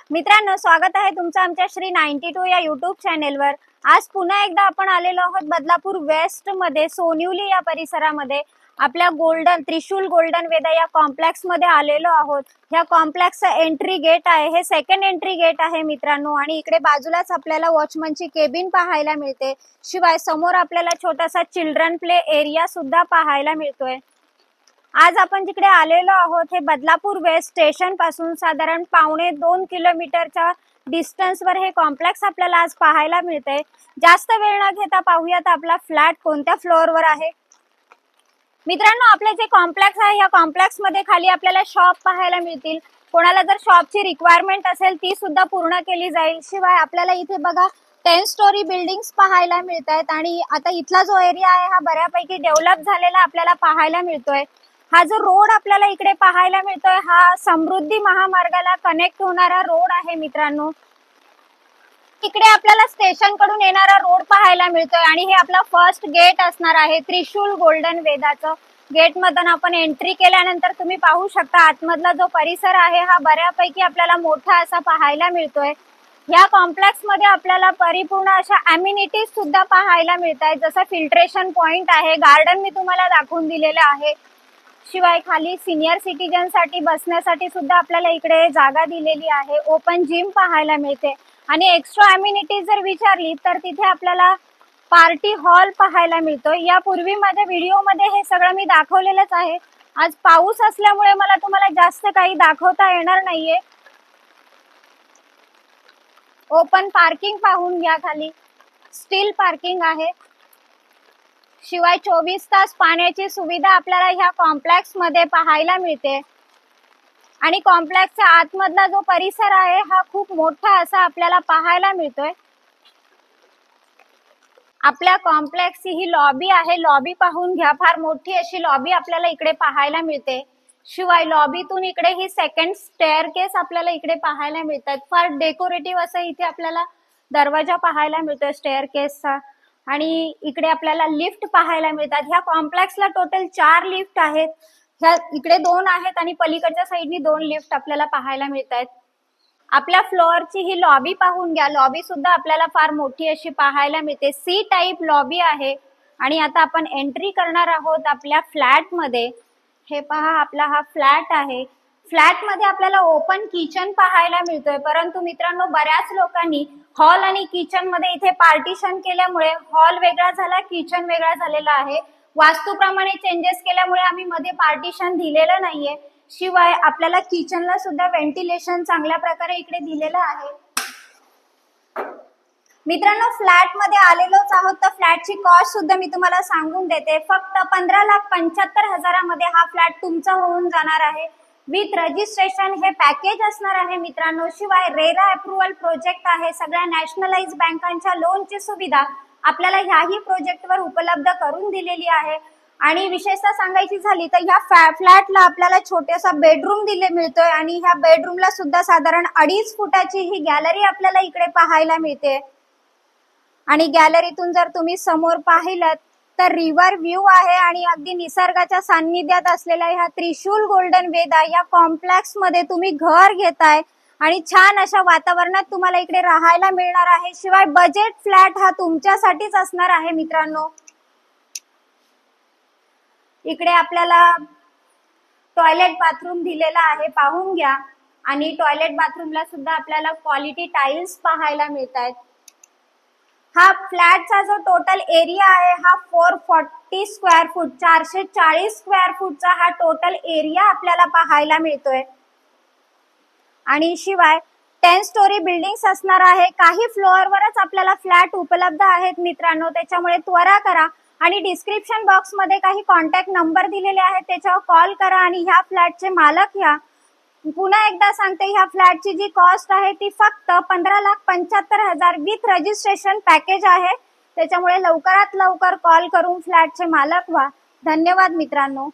मित्रांनो, स्वागत आहे तुमचं आमच्या श्री 92 या युट्यूब चॅनेलवर। आज पुन्हा एकदा आपण आलेलो आहोत बदलापूर वेस्ट मध्ये सोनिवली या परिसरामध्ये आपल्या त्रिशूल गोल्डन वेदा या कॉम्प्लेक्स मध्ये आलेलो आहोत। या कॉम्प्लेक्सचा एंट्री गेट आहे, हे सेकंड एंट्री गेट आहे मित्रांनो। आणि इकडे बाजूलाच आपल्याला वॉचमनची केबिन पाहायला मिळते। शिवाय समोर आपल्याला छोटासा चिल्ड्रन प्ले एरिया सुद्धा पाहायला मिळतोय। आज आपण जिकडे आलेलो आहोत हे बदलापूर वेस्ट स्टेशन पासून साधारण 1.25 किलोमीटरच्या डिस्टन्स वर हे कॉम्प्लेक्स आपल्याला आज पाहायला मिळते। जास्त वेळ न घेता पाहूयात आपला फ्लॅट कोणत्या फ्लोअर वर आहे। मित्रांनो, आपले जे कॉम्प्लेक्स आहे या कॉम्प्लेक्स मध्ये खाली आपल्याला शॉप पाहायला मिळतील। कोणाला जर शॉपची रिक्वायरमेंट असेल ती सुद्धा पूर्ण केली जाईल। शिवाय आपल्याला इथे बघा 10 स्टोरी बिल्डिंग्स पाहायला मिळतात। आणि आता इथला जो एरिया आहे हा बऱ्यापैकी डेव्हलप झालेला आपल्याला पाहायला मिळतोय। हा जो रोड आपल्याला इकडे पाहायला मिळतोय हा समृद्धी महामार्गाला कनेक्ट होणारा रोड आहे मित्रांनो। इकडे आपल्याला स्टेशन कडून येणारा रोड पाहायला मिळतोय आणि हे आपला फर्स्ट गेट असणार आहे त्रिशूल गोल्डन वेदाचं। गेट मधून आपण एंट्री केल्यानंतर तुम्ही पाहू शकता आतमधला जो परिसर आहे हा बऱ्यापैकी आपल्याला मोठा असा पाहायला मिळतोय। या कॉम्प्लेक्स मध्ये आपल्याला परिपूर्ण अशा अम्युनिटीज सुद्धा पाहायला मिळतात, जसं फिल्ट्रेशन पॉइंट आहे, गार्डन मी तुम्हाला दाखवून दिलेलं आहे। शिवाय खाली सिनियर सिटीजन साठी बसण्यासाठी सुद्धा आपल्याला इकडे जागा दिलेली आहे। ओपन जिम पाहायला मिळते आणि एक्स्ट्रा अम्युनिटीज जर विचारली तर तिथे आपल्याला पार्टी हॉल पाहायला मिळतो। यापूर्वी माझ्या व्हिडिओ मध्ये हे सगळं मी दाखवलेलंच आहे। आज पाऊस असल्यामुळे मला तुम्हाला जास्त काही दाखवता येणार नाहीये। ओपन पार्किंग पाहून घ्या, खाली स्टील पार्किंग आहे। शिवाय 24 तास पाण्याची सुविधा आपल्याला ह्या कॉम्प्लेक्स मध्ये पाहायला मिळते। आणि कॉम्प्लेक्सच्या आतमधला जो परिसर आहे हा खूप मोठा असा आपल्याला पाहायला मिळतोय। आपल्या कॉम्प्लेक्सची ही लॉबी आहे, लॉबी पाहून घ्या, फार मोठी अशी लॉबी आपल्याला इकडे पाहायला मिळते। शिवाय लॉबीतून इकडे ही सेकंड स्टेअरकेस आपल्याला इकडे पाहायला मिळतात। फार डेकोरेटिव्ह असं इथे आपल्याला दरवाजा पाहायला मिळतोय स्टेअरकेसचा। आणि इकडे आपल्याला लिफ्ट पाहायला मिळतात। ह्या कॉम्प्लेक्सला टोटल 4 लिफ्ट आहेत। ह्या इकडे 2 आहेत आणि पलीकडच्या साईडनी 2 लिफ्ट आपल्याला पाहायला मिळतात। आपल्या फ्लोअरची ही लॉबी पाहून घ्या, लॉबी सुद्धा आपल्याला फार मोठी अशी पाहायला मिळते। सी टाइप लॉबी आहे। आणि आता आपण एंट्री करणार आहोत आपल्या फ्लॅट मध्ये। हे पहा, आपला हा फ्लॅट आहे। फ्लॅट मध्ये आपल्याला ओपन किचन पाहायला मिळतोय, परंतु मित्रांनो बऱ्याच लोकांनी हॉल आणि किचन मध्ये इथे पार्टिशन केल्यामुळे हॉल वेगळा झाला, किचन वेगळा झालेला आहे। वास्तूप्रमाणे चेंजेस केल्यामुळे आम्ही मध्ये पार्टिशन दिलेलं नाहीये। शिवाय आपल्याला किचनला सुद्धा व्हेंटिलेशन चांगल्या प्रकारे इकडे दिलेलं आहे। मित्रांनो, फ्लॅट मध्ये आलेलोच आहोत तर फ्लॅटची कॉस्ट सुद्धा मी तुम्हाला सांगून देते। फक्त 15,75,000 मध्ये हा फ्लॅट तुमचा होऊन जाणार आहे। विथ रजिस्ट्रेशन हे पॅकेज असणार आहे मित्रांनो। शिवाय रेरा अप्रुव्हल प्रोजेक्ट आहे। सगळ्या नॅशनलाइज बँकांच्या लोनची सुविधा आपल्याला ह्याही प्रोजेक्टवर उपलब्ध करून दिलेली आहे। आणि विशेषतः सांगायची झाली तर ह्या फ्लॅटला आपल्याला छोटासा बेडरूम मिळतोय आणि ह्या बेडरूमला सुद्धा साधारण 2.5 फुटाची ही गॅलरी आपल्याला इकडे पाहायला मिळते। आणि गॅलरीतून जर तुम्ही समोर पाहिलं तर रिव्हर व्ह्यू आहे आणि अगदी निसर्गाच्या सान्निध्यात असलेल्या ह्या त्रिशूल गोल्डन वेदा या कॉम्प्लेक्स मध्ये तुम्ही घर घेताय आणि छान अशा वातावरणात तुम्हाला इकडे राहायला मिळणार आहे। शिवाय बजेट फ्लॅट हा तुमच्यासाठीच असणार आहे मित्रांनो। इकडे आपल्याला टॉयलेट बाथरूम दिलेला आहे, पाहून घ्या। आणि टॉयलेट बाथरूमला सुद्धा आपल्याला क्वालिटी टाइल्स पाहायला मिळतात। हा फ्लॅटचा जो टोटल एरिया आहे हा 440 स्क्वेअर फूट 440 स्क्वेअर फूटचा हा टोटल एरिया आपल्याला पाहायला मिळतोय। आणि शिवाय 10 स्टोरी बिल्डिंग्स असणार आहे। काही फ्लोअरवरच आपल्याला फ्लॅट उपलब्ध आहेत मित्रांनो, त्याच्यामुळे त्वरा करा। आणि डिस्क्रिप्शन बॉक्स मध्ये काही कॉन्टॅक्ट नंबर दिलेले आहेत, त्याच्यावर कॉल करा आणि ह्या फ्लॅटचे मालक व्हा। पुन्हा एकदा सांगते, ह्या फ्लॅटची जी कॉस्ट आहे ती फक्त 15,75,000 विथ रजिस्ट्रेशन पॅकेज आहे। त्याच्यामुळे लवकरात लवकर कॉल करून फ्लॅटचे मालक व्हा। धन्यवाद मित्रांनो।